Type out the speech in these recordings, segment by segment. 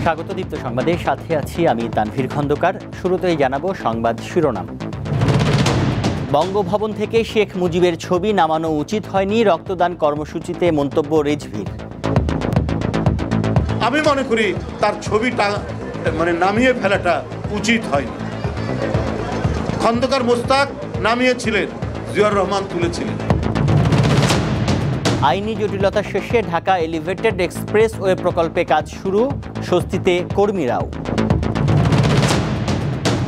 স্বাগত দীপ্ত সংবাদের সাথে আছি আমি তানভীর খন্দকার। শুরুতেই জানাবো সংবাদ শিরোনাম। বঙ্গভবন থেকে শেখ মুজিবের ছবি নামানো উচিত হয়নি, রক্তদান কর্মসূচিতে মন্তব্য রিজভীর। আমি মনে করি তার ছবিটা নামিয়ে ফেলাটা উচিত হয়নি। খন্দকার মোস্তাক নামিয়েছিলেন, জিয়াউর রহমান তুলেছিলেন। আইনি জটিলতা শেষে ঢাকা এলিভেটেড এক্সপ্রেসওয়ে প্রকল্পে কাজ শুরু, স্বস্তিতে কর্মীরাও।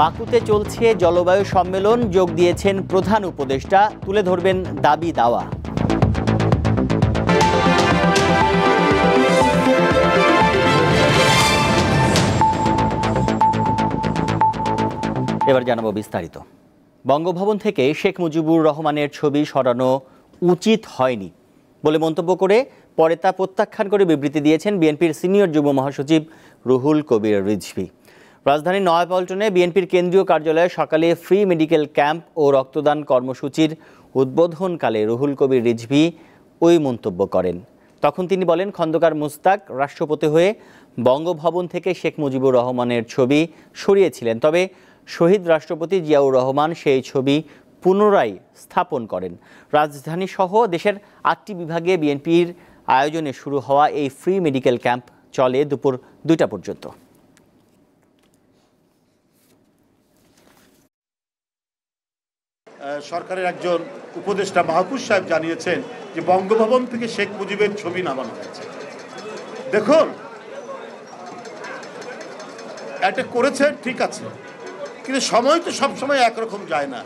বাকুতে চলছে জলবায়ু সম্মেলন, যোগ দিয়েছেন প্রধান উপদেষ্টা, তুলে ধরবেন দাবি দাওয়া। এবার জানাবো বিস্তারিত। বঙ্গভবন থেকে শেখ মুজিবুর রহমানের ছবি সরানো উচিত হয়নি বলে মন্তব্য করে পরে তা প্রত্যাখ্যান করে বিবৃতি দিয়েছেন বিএনপির সিনিয়র যুগ্ম মহাসচিব রুহুল কবির রিজভী। রাজধানীর নয়াপল্টনে বিএনপির কেন্দ্রীয় কার্যালয়ে সকালে ফ্রি মেডিকেল ক্যাম্প ও রক্তদান কর্মসূচির উদ্বোধনকালে রুহুল কবির রিজভী ওই মন্তব্য করেন। তখন তিনি বলেন, খন্দকার মুস্তাক রাষ্ট্রপতি হয়ে বঙ্গভবন থেকে শেখ মুজিবুর রহমানের ছবি সরিয়েছিলেন, তবে শহীদ রাষ্ট্রপতি জিয়াউর রহমান সেই ছবি পুনরায় স্থাপন করেন। রাজধানী সহ দেশের 8টি বিভাগে বিএনপির আয়োজনে শুরু হওয়া এই ফ্রি মেডিকেল ক্যাম্প চলে দুপুর 2টা পর্যন্ত। সরকারের একজন উপদেষ্টা মাহফুজ সাহেব জানিয়েছেন যে বঙ্গভবন থেকে শেখ মুজিবের ছবি নামানো হয়েছে। দেখুন, এটা করেছে ঠিক আছে, কিন্তু সময় তো সবসময় একরকম যায় না।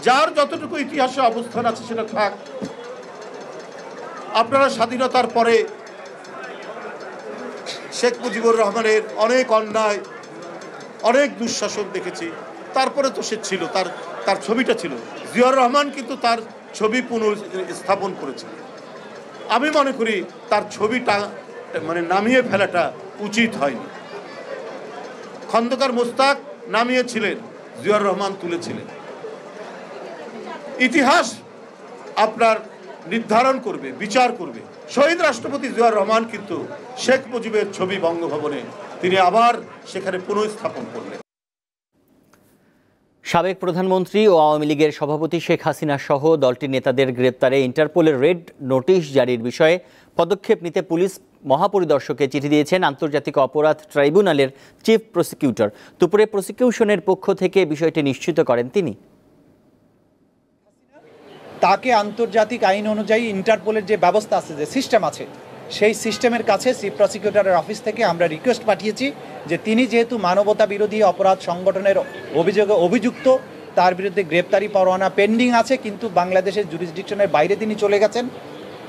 যার যতটুকু ইতিহাসে অবস্থান আছে সেটা থাক। আপনারা স্বাধীনতার পরে শেখ মুজিবুর রহমানের অনেক অন্যায়, অনেক দুঃশাসন দেখেছি, তারপরে তো সে ছিল, তার ছবিটা ছিল। জিয়াউর রহমান কিন্তু তার ছবি পুনঃস্থাপন করেছিল। আমি মনে করি তার ছবিটা নামিয়ে ফেলাটা উচিত হয়নি। খন্দকার মোস্তাক নামিয়েছিলেন, জিয়াউর রহমান তুলেছিলেন। ইতিহাস আপনার নির্ধারণ করবে, বিচার করবে। শহীদ রাষ্ট্রপতি জিয়াউর রহমান কিন্তু শেখ মুজিবের ছবি বঙ্গভবনে তিনি আবার সেখানে পুনঃস্থাপন করলেন। সাবেক প্রধানমন্ত্রী ও আওয়ামী লীগের সভাপতি শেখ হাসিনা সহ দলটির নেতাদের গ্রেপ্তারে ইন্টারপোলের রেড নোটিশ জারির বিষয়ে পদক্ষেপ নিতে পুলিশ মহাপরিদর্শককে চিঠি দিয়েছেন আন্তর্জাতিক অপরাধ ট্রাইব্যুনালের চিফ প্রসিকিউটর। দুপুরে প্রসিকিউশনের পক্ষ থেকে বিষয়টি নিশ্চিত করেন তিনি। তাকে আন্তর্জাতিক আইন অনুযায়ী ইন্টারপোলের যে ব্যবস্থা আছে, যে সিস্টেম আছে, সেই সিস্টেমের কাছে চিফ প্রসিকিউটরের অফিস থেকে আমরা রিকোয়েস্ট পাঠিয়েছি যে তিনি যেহেতু মানবতা বিরোধী অপরাধ সংগঠনের অভিযোগে অভিযুক্ত, তার বিরুদ্ধে গ্রেপ্তারি পরোয়ানা পেন্ডিং আছে, কিন্তু বাংলাদেশের জুরিসডিকশনের বাইরে তিনি চলে গেছেন।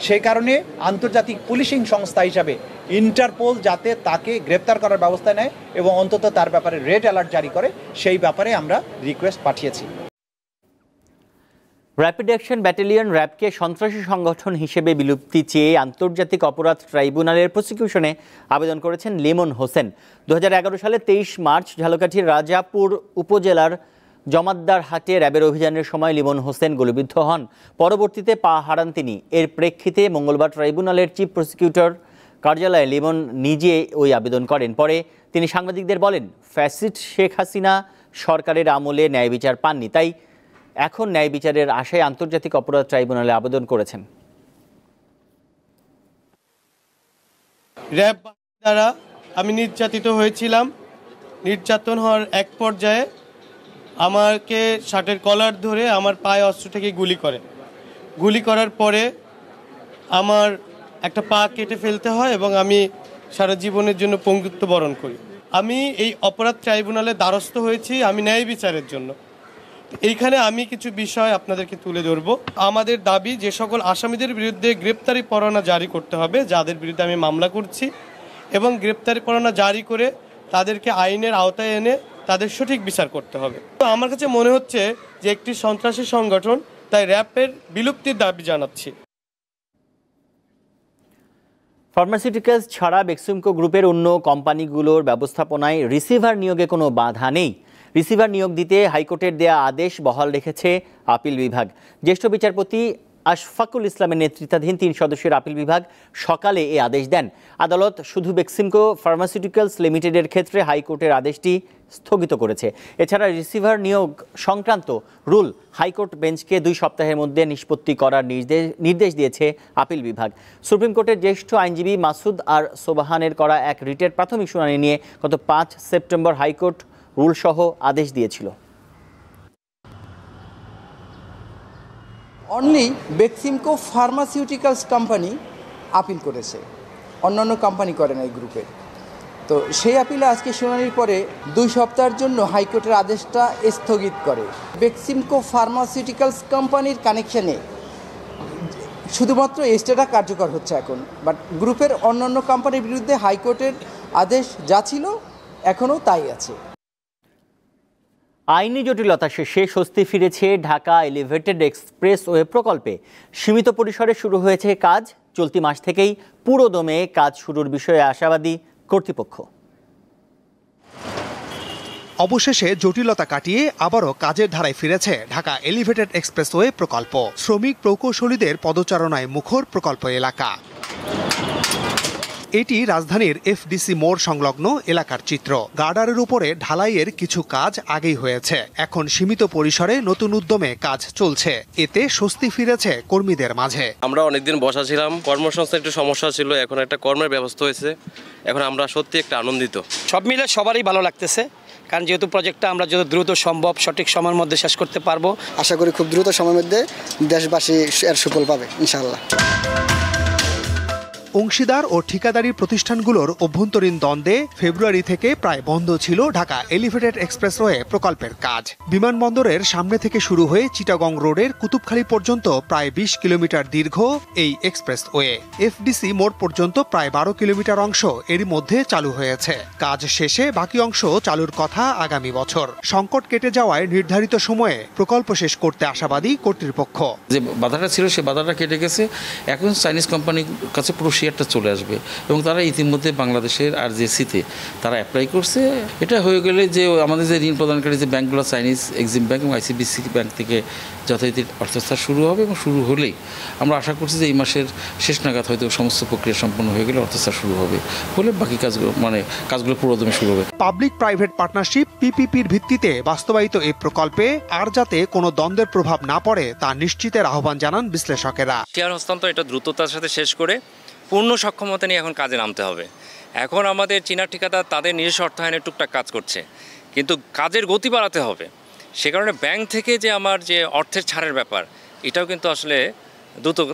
সেই কারণে আন্তর্জাতিক পুলিশিং সংস্থা হিসাবে ইন্টারপোল যাতে তাকে গ্রেপ্তার করার ব্যবস্থা নেয় এবং অন্তত তার ব্যাপারে রেড অ্যালার্ট জারি করে, সেই ব্যাপারে আমরা রিকোয়েস্ট পাঠিয়েছি। র্যাপিড অ্যাকশন ব্যাটালিয়ন র্যাবকে সন্ত্রাসী সংগঠন হিসেবে বিলুপ্তি চেয়ে আন্তর্জাতিক অপরাধ ট্রাইব্যুনালের প্রসিকিউশনে আবেদন করেছেন লিমন হোসেন। 2011 সালে 23 মার্চ ঝালকাঠির রাজাপুর উপজেলার জমাদ্দার হাটে র্যাবের অভিযানের সময় লিমন হোসেন গুলিবিদ্ধ হন। পরবর্তীতে পা হারান তিনি। এর প্রেক্ষিতে মঙ্গলবার ট্রাইব্যুনালের চিফ প্রসিকিউটর কার্যালয়ে লিমন নিজে ওই আবেদন করেন। পরে তিনি সাংবাদিকদের বলেন, ফ্যাসিস্ট শেখ হাসিনা সরকারের আমলে ন্যায় বিচার পাননি, তাই এখন ন্যায় বিচারের আশায় আন্তর্জাতিক অপরাধ ট্রাইব্যুনালে আবেদন করেছেন। র্যাব দ্বারা আমি নির্যাতিত হয়েছিলাম। নির্যাতন হওয়ার এক পর্যায়ে আমাকে শার্টের কলার ধরে আমার পায়ে অস্ত্র থেকে গুলি করার পরে আমার একটা পা কেটে ফেলতে হয় এবং আমি সারা জীবনের জন্য পঙ্গুত্ব বরণ করি। আমি এই অপরাধ ট্রাইব্যুনালে দ্বারস্থ হয়েছি আমি ন্যায় বিচারের জন্য। এইখানে আমি কিছু বিষয় আপনাদেরকে তুলে ধরব। আমাদের দাবি, যে সকল আসামিদের বিরুদ্ধে গ্রেপ্তারি পরোয়ানা জারি করতে হবে, যাদের বিরুদ্ধে আমি মামলা করছি, এবং গ্রেপ্তারি পরোয়ানা জারি করে তাদেরকে আইনের আওতায় এনে তাদের সঠিক বিচার করতে হবে। তো আমার কাছে মনে হচ্ছে যে একটি সন্ত্রাসী সংগঠন, তাই র্যাবের বিলুপ্তির দাবি জানাচ্ছি। ফার্মাসিউটিক্যালস ছাড়া বেক্সিমকো গ্রুপের অন্য কোম্পানিগুলোর ব্যবস্থাপনায় রিসিভার নিয়োগে কোনো বাধা নেই। রিসিভার নিয়োগ দিতে হাইকোর্টের দেয়া আদেশ বহাল রেখেছে আপিল বিভাগ। জ্যেষ্ঠ বিচারপতি আশফাকুল ইসলামের নেতৃত্বাধীন 3 সদস্যের আপিল বিভাগ সকালে এই আদেশ দেন। আদালত শুধু বেক্সিমকো ফার্মাসিউটিক্যালস লিমিটেডের ক্ষেত্রে হাইকোর্টের আদেশটি স্থগিত করেছে। এছাড়া রিসিভার নিয়োগ সংক্রান্ত রুল হাইকোর্ট বেঞ্চকে 2 সপ্তাহের মধ্যে নিষ্পত্তি করার নির্দেশ দিয়েছে আপিল বিভাগ। সুপ্রিম কোর্টের জ্যেষ্ঠ আইনজীবী মাসুদ আর সোবাহানের করা এক রিটের প্রাথমিক শুনানি নিয়ে গত 5 সেপ্টেম্বর হাইকোর্ট রুল সহ আদেশ দিয়েছিল। Only Beximco pharmaceuticals company appeal করেছে, অন্যান্য কোম্পানি করে না এই গ্রুপের। তো সেই আপিলে আজকে শুনানির পরে 2 সপ্তাহের জন্য হাইকোর্টের আদেশটা স্থগিত করে। বেক্সিমকো ফার্মাসিউটিক্যালস কোম্পানির কানেকশানে শুধুমাত্র স্টেটা কার্যকর হচ্ছে এখন, বাট গ্রুপের অন্যান্য কোম্পানির বিরুদ্ধে হাইকোর্টের আদেশ যা ছিল এখনও তাই আছে। আইনি জটিলতা শেষে স্বস্তি ফিরেছে ঢাকা এলিভেটেড এক্সপ্রেসওয়ে প্রকল্পে। সীমিত পরিসরে শুরু হয়েছে কাজ। চলতি মাস থেকেই পুরোদমে কাজ শুরুর বিষয়ে আশাবাদী কর্তৃপক্ষ। অবশেষে জটিলতা কাটিয়ে আবারও কাজের ধারায় ফিরেছে ঢাকা এলিভেটেড এক্সপ্রেসওয়ে প্রকল্প। শ্রমিক প্রকৌশলীদের পদচারণায় মুখর প্রকল্প এলাকা। এটি রাজধানীর এফডিসি মোড় সংলগ্ন এলাকার চিত্র। গার্ডারের উপরে ঢালাইয়ের কিছু কাজ আগেই হয়েছে, এখন সীমিত পরিসরে নতুন উদ্যমে কাজ চলছে। এতে স্বস্তি ফিরেছে কর্মীদের মাঝে। আমরা অনেকদিন বসা ছিলাম, কর্মসংস্থান একটু সমস্যা ছিল, এখন একটা কর্মের ব্যবস্থা হয়েছে। এখন আমরা সত্যি একটা আনন্দিত। সব মিলে সবারই ভালো লাগতেছে, কারণ যেহেতু প্রজেক্টটা আমরা যত দ্রুত সম্ভব সঠিক সময়ের মধ্যে শেষ করতে পারবো। আশা করি খুব দ্রুত সময়ের মধ্যে দেশবাসী এর সুফল পাবে ইনশাআল্লাহ। অংশীদার ও ঠিকাদারি প্রতিষ্ঠানগুলোর অভ্যন্তরীণ দ্বন্দ্বে ফেব্রুয়ারি থেকে প্রায় বন্ধ ছিল ঢাকা এলিভেটেড এক্সপ্রেসওয়ে প্রকল্পের কাজ। বিমানবন্দরের সামনে থেকে শুরু হয়ে চিটাগং রোডের কুতুবখালী পর্যন্ত প্রায় 20 কিলোমিটার দীর্ঘ এই এক্সপ্রেসওয়ে। এফডিসি মোড় পর্যন্ত প্রায় 12 কিলোমিটার অংশ এরই মধ্যে চালু হয়েছে। কাজ শেষে বাকি অংশ চালুর কথা আগামী বছর। সংকট কেটে যাওয়ায় নির্ধারিত সময়ে প্রকল্প শেষ করতে আশাবাদী কর্তৃপক্ষ। যে বাধাটা ছিল সে বাধাটা কেটে গেছে। এখন চাইনিজ কোম্পানির কাছে পুরো শেয়ারটা চলে আসবে এবং তারা ইতিমধ্যে বাংলাদেশের আরজেসিতে তারা অ্যাপ্লাই করছে। এটা হয়ে গেলে যে আমাদের যে ঋণ প্রদানকারী যে ব্যাংকগুলো চাইনিজ এক্সিম ব্যাংক এবং আইসিবিসি ব্যাংক থেকে যথারীতি অর্থস্থান শুরু হবে এবং শুরু হলেই আমরা আশা করছি যে এই মাসের শেষ নাগাদ হয়তো সমস্ত প্রক্রিয়া সম্পন্ন হয়ে গেলে অর্থস্থান শুরু হবে, হলে বাকি কাজগুলো পুরোদমে শুরু হবে। পাবলিক প্রাইভেট পার্টনারশিপ পিপিপির ভিত্তিতে বাস্তবায়িত এই প্রকল্পে আর যাতে কোনো দ্বন্দ্বের প্রভাব না পড়ে তা নিশ্চিতের আহ্বান জানান বিশ্লেষকেরা। শেয়ার হস্তান্তর এটা দ্রুততার সাথে শেষ করে পূর্ণ সক্ষমতা নিয়ে এখন কাজে নামতে হবে। এখন আমাদের চীনা ঠিকাদার তাদের নিজস্ব অর্থায়নে টুকটাক কাজ করছে, কিন্তু কাজের গতি বাড়াতে হবে। সে কারণে ব্যাংক থেকে যে আমার যে অর্থের ছাড়ের ব্যাপার, এটাও কিন্তু আসলে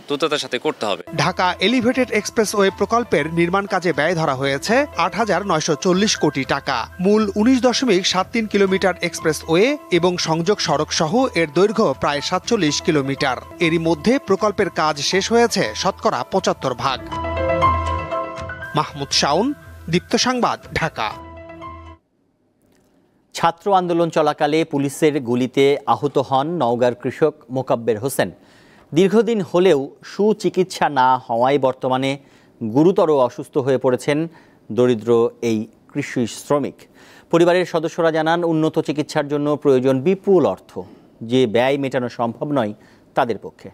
দ্রুততার সাথে করতে হবে। ঢাকা এলিভেটেড এক্সপ্রেসওয়ে প্রকল্পের নির্মাণ কাজে ব্যয় ধরা হয়েছে 8,940 কোটি টাকা। মূল 19.73 কিলোমিটার এক্সপ্রেসওয়ে এবং সংযোগ সড়ক সহ এর দৈর্ঘ্য প্রায় 47 কিলোমিটার। এরই মধ্যে প্রকল্পের কাজ শেষ হয়েছে শতকরা 75 ভাগ। মাহমুদ শাওন, দীপ্ত সংবাদ, ঢাকা। ছাত্র আন্দোলন চলাকালে পুলিশের গুলিতে আহত হন নওগাঁর কৃষক মোকাব্বের হোসেন। দীর্ঘদিন হলেও সুচিকিৎসা না হওয়ায় বর্তমানে গুরুতর অসুস্থ হয়ে পড়েছেন দরিদ্র এই কৃষি শ্রমিক। পরিবারের সদস্যরা জানান, উন্নত চিকিৎসার জন্য প্রয়োজন বিপুল অর্থ, যে ব্যয় মেটানো সম্ভব নয় তাদের পক্ষে।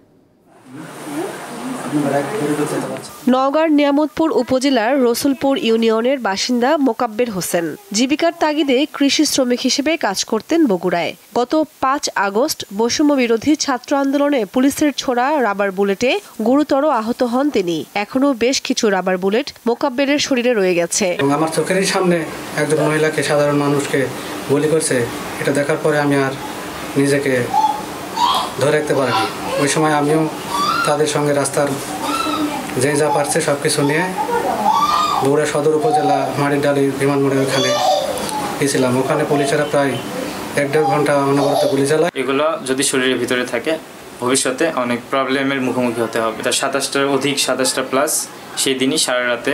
নওগাঁর নিয়ামতপুর উপজেলার রসুলপুর ইউনিয়নের বাসিন্দা মোকাব্বের হোসেন জীবিকার তাগিদে কৃষি শ্রমিক হিসেবে কাজ করতেন বগুড়ায়। গত 5 আগস্ট বৈষম্য বিরোধী ছাত্র আন্দোলনে পুলিশের ছোড়া রাবার বুলেটে গুরুতর আহত হন তিনি। এখনো বেশ কিছু রাবার বুলেট মোকাব্বেরের শরীরে রয়ে গেছে। আমার চোখের সামনে একজন মহিলাকে, সাধারণ মানুষকে গুলি করছে, এটা দেখার পরে আমি আর নিজেকে ধরে রাখতে পারিনি। ওই সময় আমিও তাদের সঙ্গে রাস্তার যে যা পারছে সব কিছু নিয়ে বগুড়া সদর উপজেলা মারিডালির বিমানবন্দরের ওখানে গেছিলাম। ওখানে পুলিশেরা প্রায় 1-1.5 ঘন্টা অনবরত গুলি চালায়। এগুলো যদি শরীরের ভিতরে থাকে ভবিষ্যতে অনেক প্রবলেমের মুখোমুখি হতে হবে। তার 27টার অধিক, 27টা প্লাস সেই দিনই সারা রাতে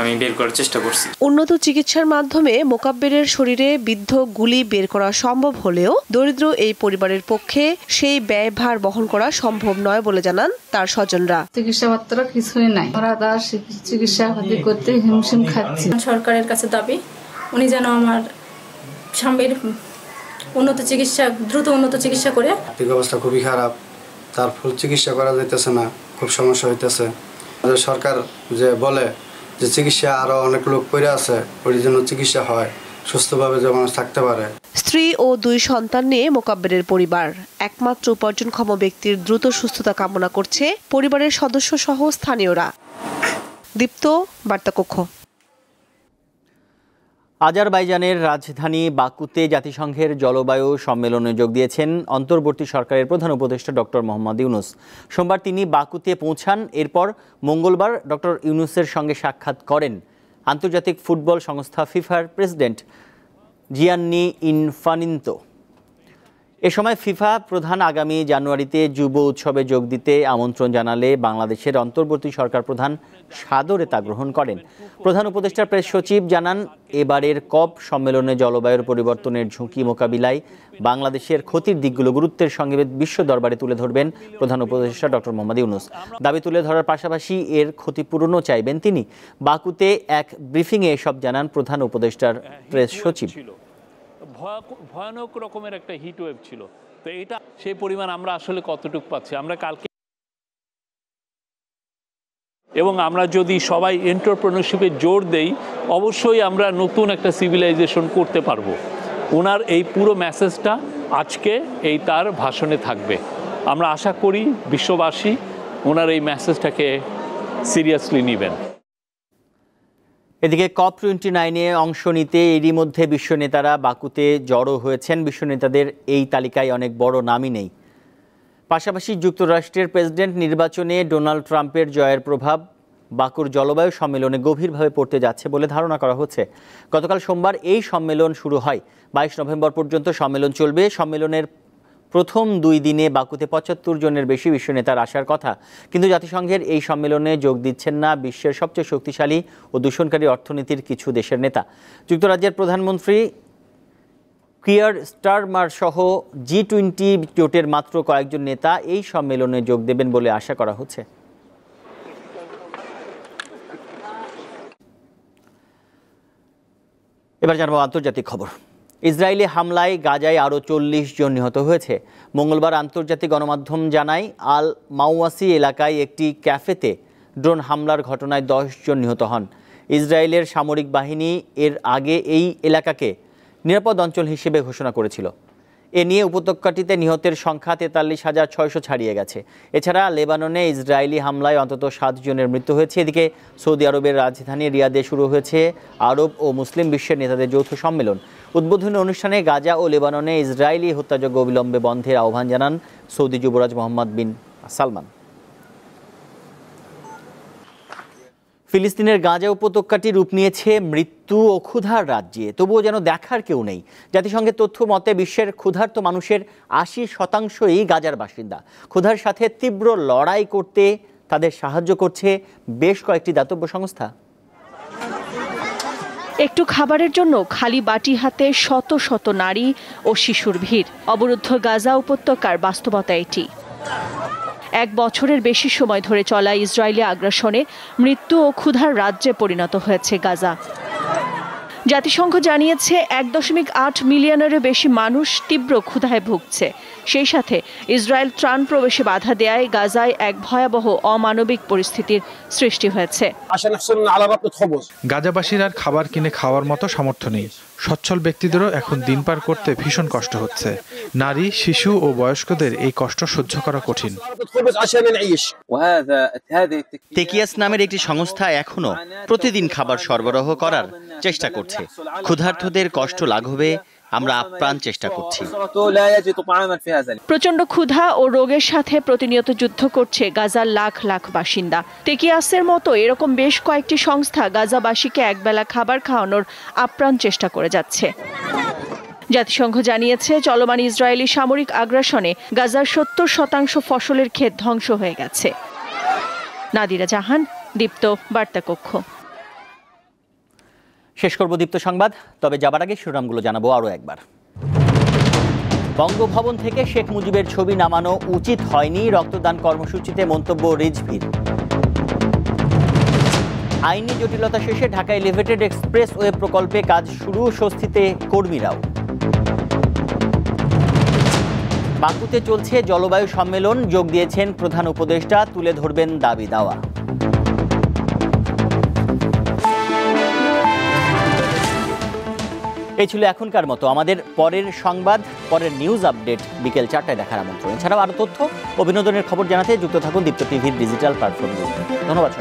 আমি বের করার চেষ্টা করছি। উন্নত চিকিৎসার মাধ্যমে মোকাব্বেরের শরীরে বিদ্ধ গুলি বের করা সম্ভব হলেও দরিদ্র এই পরিবারের পক্ষে সেই ব্যয়ভার বহন করা সম্ভব নয় বলে জানান তার স্বজনরা। চিকিৎসাপত্র কিছুই নাই, ওরা তার চিকিৎসা করতে হিমশিম খাচ্ছে। সরকারের কাছে দাবি, উনি যেন আমার স্বামীর দ্রুত উন্নত চিকিৎসা করে। আর্থিক অবস্থা খুবই খারাপ, তার ফুল চিকিৎসা করা যাইতেছে না, খুব সমস্যা হইতেছে। সরকার যে বলে যে চিকিৎসা আরও অনেক লোক পড়ে আছে, ওই জন্য চিকিৎসা হয়, সুস্থভাবে যে মানুষ থাকতে পারে। স্ত্রী ও 2 সন্তান নিয়ে মোকাব্বেরের পরিবার একমাত্র উপার্জনক্ষম ব্যক্তির দ্রুত সুস্থতা কামনা করছে পরিবারের সদস্য সহ স্থানীয়রা। দীপ্ত, বার্তাকক্ষ। আজারবাইজানের রাজধানী বাকুতে জাতিসংঘের জলবায়ু সম্মেলনে যোগ দিয়েছেন অন্তর্বর্তী সরকারের প্রধান উপদেষ্টা ডক্টর মোহাম্মদ ইউনুস। সোমবার তিনি বাকুতে পৌঁছান। এরপর মঙ্গলবার ডক্টর ইউনুসের সঙ্গে সাক্ষাৎ করেন আন্তর্জাতিক ফুটবল সংস্থা ফিফার প্রেসিডেন্ট জিয়ান্নি ইনফানিন্তো। এ সময় ফিফা প্রধান আগামী জানুয়ারিতে যুব উৎসবে যোগ দিতে আমন্ত্রণ জানালে বাংলাদেশের অন্তর্বর্তী সরকার প্রধান সাদরে তা গ্রহণ করেন। প্রধান উপদেষ্টার প্রেস সচিব জানান, এবারের কপ সম্মেলনে জলবায়ুর পরিবর্তনের ঝুঁকি মোকাবিলায় বাংলাদেশের ক্ষতির দিকগুলো গুরুত্বের সঙ্গে বিশ্ব দরবারে তুলে ধরবেন প্রধান উপদেষ্টা ডক্টর মোহাম্মদ ইউনুস। দাবি তুলে ধরার পাশাপাশি এর ক্ষতিপূরণও চাইবেন তিনি। বাকুতে এক ব্রিফিংয়ে এসব জানান প্রধান উপদেষ্টার প্রেস সচিব। ভয়ানক রকমের একটা হিট ওয়েভ ছিল, তো এটা সেই পরিমাণ আমরা আসলে কতটুকু পাচ্ছি আমরা কালকে, এবং আমরা যদি সবাই এন্টারপ্রেনারশিপে জোর দেই অবশ্যই আমরা নতুন একটা সিভিলাইজেশন করতে পারবো। ওনার এই পুরো মেসেজটা আজকে এই তার ভাষণে থাকবে। আমরা আশা করি বিশ্ববাসী ওনার এই মেসেজটাকে সিরিয়াসলি নেবেন। এদিকে COP29-এ অংশ নিতে এরই মধ্যে বিশ্ব নেতারা বাকুতে জড়ো হয়েছেন। বিশ্ব নেতাদের এই তালিকায় অনেক বড় নামই নেই। পাশাপাশি যুক্তরাষ্ট্রের প্রেসিডেন্ট নির্বাচনে ডোনাল্ড ট্রাম্পের জয়ের প্রভাব বাকুর জলবায়ু সম্মেলনে গভীরভাবে পড়তে যাচ্ছে বলে ধারণা করা হচ্ছে। গতকাল সোমবার এই সম্মেলন শুরু হয়। 22 নভেম্বর পর্যন্ত সম্মেলন চলবে। সম্মেলনের প্রথম 2 দিনে বাকুতে 75 জনের বেশি বিশ্ব নেতার আসার কথা, কিন্তু জাতিসংঘের এই সম্মেলনে যোগ দিচ্ছেন না বিশ্বের সবচেয়ে শক্তিশালী ও দূষণকারী অর্থনীতির কিছু দেশের নেতা। যুক্তরাজ্যের প্রধানমন্ত্রী কিয়ার স্টারমার সহ G20 জোটের মাত্র কয়েকজন নেতা এই সম্মেলনে যোগ দেবেন বলে আশা করা হচ্ছে। এবার জানাবো আন্তর্জাতিক খবর। ইসরায়েলি হামলায় গাজায় আরও 40 জন নিহত হয়েছে। মঙ্গলবার আন্তর্জাতিক গণমাধ্যম জানায়, আল মাওয়াসি এলাকায় একটি ক্যাফেতে ড্রোন হামলার ঘটনায় 10 জন নিহত হন। ইসরায়েলের সামরিক বাহিনী এর আগে এই এলাকাকে নিরাপদ অঞ্চল হিসেবে ঘোষণা করেছিল। এ নিয়ে উপত্যকাটিতে নিহতের সংখ্যা 43,600 ছাড়িয়ে গেছে। এছাড়া লেবাননে ইসরায়েলি হামলায় অন্তত 7 জনের মৃত্যু হয়েছে। এদিকে সৌদি আরবের রাজধানী রিয়াদে শুরু হয়েছে আরব ও মুসলিম বিশ্বের নেতাদের যৌথ সম্মেলন। উদ্বোধনী অনুষ্ঠানে গাজা ও লেবাননে ইসরায়েলি হত্যাযজ্ঞ অবিলম্বে বন্ধের আহ্বান জানান সৌদি যুবরাজ মোহাম্মদ বিন সালমান। ফিলিস্তিনের গাজা উপত্যকাটি রূপ নিয়েছে মৃত্যু ও ক্ষুধার রাজ্যে, তবুও যেন দেখার কেউ নেই। জাতিসংঘের তথ্য মতে বিশ্বের ক্ষুধার্ত মানুষের 80%ই গাজার বাসিন্দা। ক্ষুধার সাথে তীব্র লড়াই করতে তাদের সাহায্য করছে বেশ কয়েকটি দাতব্য সংস্থা। একটু খাবারের জন্য খালি বাটি হাতে শত শত নারী ও শিশুর ভিড়। অবরুদ্ধ গাজা উপত্যকার বাস্তবতা এটি। 1 বছরের বেশি সময় ধরে চলা ইসরায়েলি আগ্রাসনে মৃত্যু ও ক্ষুধার রাজ্যে পরিণত হয়েছে গাজা। জাতিসংঘ জানিয়েছে 1.8 মিলিয়নেরও বেশি মানুষ তীব্র ক্ষুধায় ভুগছে। সেই সাথে ইসরায়েল ত্রাণ প্রবেশে বাধা দেয়ায় গাজায় এক ভয়াবহ অমানবিক পরিস্থিতির সৃষ্টি হয়েছে। গাজাবাসীর আর খাবার কিনে খাওয়ার মতো সামর্থ্য নেই। সচ্ছল ব্যক্তিদেরও এখন দিন পার করতে ভীষণ কষ্ট হচ্ছে। নারী, শিশু ও বয়স্কদের এই কষ্ট সহ্য করা কঠিন। তেকিয়াস নামের একটি সংস্থা এখনো প্রতিদিন খাবার সরবরাহ করার চেষ্টা করছে। ক্ষুধার্তদের কষ্ট লাঘবে আমরা আপ্রাণ চেষ্টা করছি। প্রচন্ড ক্ষুধা ও রোগের সাথে প্রতিনিয়ত যুদ্ধ করছে গাজার লাখ লাখ বাসিন্দা। তেকিয়াসের মতো এরকম বেশ কয়েকটি সংস্থা গাজাবাসীকে একবেলা খাবার খাওয়ানোর আপ্রাণ চেষ্টা করে যাচ্ছে। জাতিসংঘ জানিয়েছে চলমান ইসরায়েলি সামরিক আগ্রাসনে গাজার 70% ফসলের ক্ষেত ধ্বংস হয়ে গেছে। নাদিরা জাহান, দীপ্ত, বার্তাকক্ষ। শেষ করব দীপ্ত সংবাদ, তবে যাবার আগে শিরোনামগুলো জানাবো আরও একবার। বঙ্গভবন থেকে শেখ মুজিবের ছবি নামানো উচিত হয়নি, রক্তদান কর্মসূচিতে মন্তব্য রিজভির। আইনি জটিলতা শেষে ঢাকা এলিভেটেড এক্সপ্রেসওয়ে প্রকল্পে কাজ শুরু, স্বস্তিতে কর্মীরাও। বাকুতে চলছে জলবায়ু সম্মেলন, যোগ দিয়েছেন প্রধান উপদেষ্টা, তুলে ধরবেন দাবি দাওয়া। এই ছিল এখনকার মতো। আমাদের পরের সংবাদ, পরের নিউজ আপডেট বিকেল 4টায় দেখার আমন্ত্রণ। এছাড়াও আরও তথ্য ও বিনোদনের খবর জানাতে যুক্ত থাকুন দীপ্ত টিভির ডিজিটাল প্ল্যাটফর্মগুলো। ধন্যবাদ।